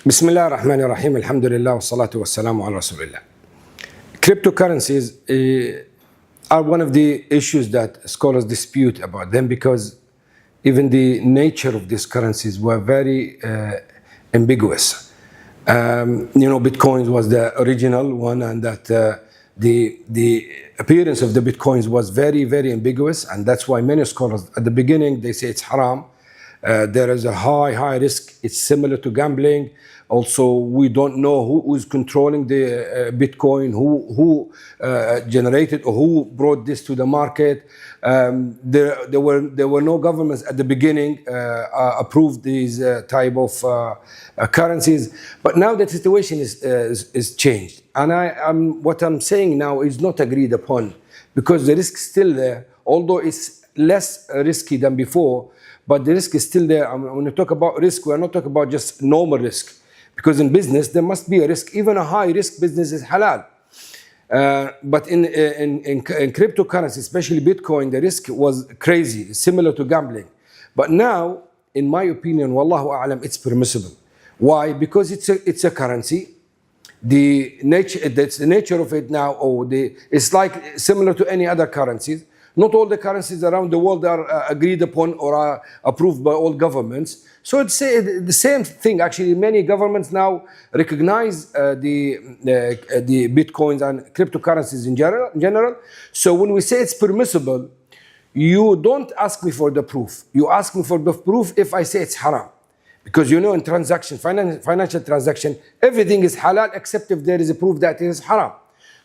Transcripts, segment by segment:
Bismillah ar-Rahman ar-Rahim, alhamdulillah, wa salatu wa salamu ala Rasulillah. Cryptocurrencies are one of the issues that scholars dispute about them because even the nature of these currencies were very ambiguous. Bitcoin was the original one, and that the appearance of the Bitcoins was very, very ambiguous, and that's why many scholars at the beginning they say it's haram. There is a high risk. It's similar to gambling. Also, we don't know who is controlling the Bitcoin, who generated or who brought this to the market. There were no governments at the beginning approved these type of currencies. But now the situation is changed, and what I'm saying now is not agreed upon because the risk is still there, although it's less risky than before. But the risk is still there. When we talk about risk, we are not talking about just normal risk. Because in business, there must be a risk. Even a high-risk business is halal. But in cryptocurrency, especially Bitcoin, the risk was crazy, similar to gambling. But now, in my opinion, wallahu a'lam, it's permissible. Why? Because it's a currency. That's the nature of it now. It's like similar to any other currencies. Not all the currencies around the world are agreed upon or are approved by all governments. So it's the same thing. Actually, many governments now recognize the Bitcoins and cryptocurrencies in general. So when we say it's permissible, you don't ask me for the proof. You ask me for the proof if I say it's haram. Because in financial transaction, everything is halal except if there is a proof that it is haram.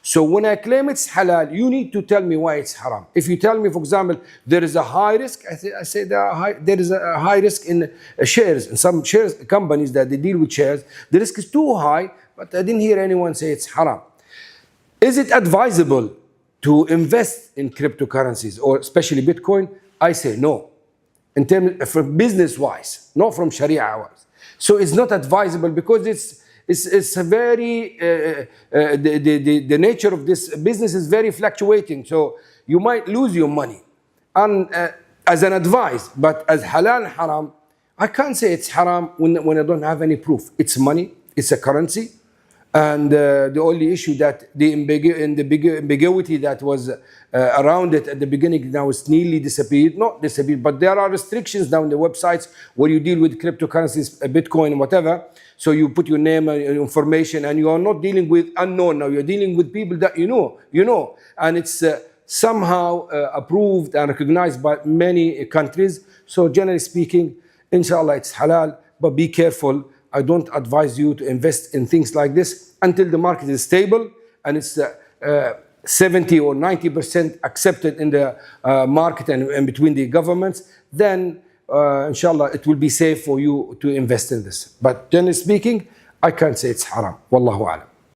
So when I claim it's halal, you need to tell me why it's haram. If you tell me, for example, there is a high risk, I say there is a high risk in shares. In some shares companies that they deal with shares, the risk is too high, but I didn't hear anyone say it's haram. Is it advisable to invest in cryptocurrencies or especially Bitcoin? I say no. In terms from business-wise, not from Sharia-wise. So it's not advisable because it's a very, the nature of this business is very fluctuating. So you might lose your money. And as an advice, but as halal and haram, I can't say it's haram when I don't have any proof. It's money, it's a currency. And the only issue that the ambiguity that was around it at the beginning now is nearly disappeared. Not disappeared, but there are restrictions now on the websites where you deal with cryptocurrencies, Bitcoin, and whatever. So you put your name and your information, and you are not dealing with unknown now. You're dealing with people that you know. And it's somehow approved and recognized by many countries. So generally speaking, inshallah, it's halal, but be careful. I don't advise you to invest in things like this until the market is stable and it's 70 or 90% accepted in the market and between the governments. Then, inshallah, it will be safe for you to invest in this. But generally speaking, I can't say it's haram. Wallahu a'lam.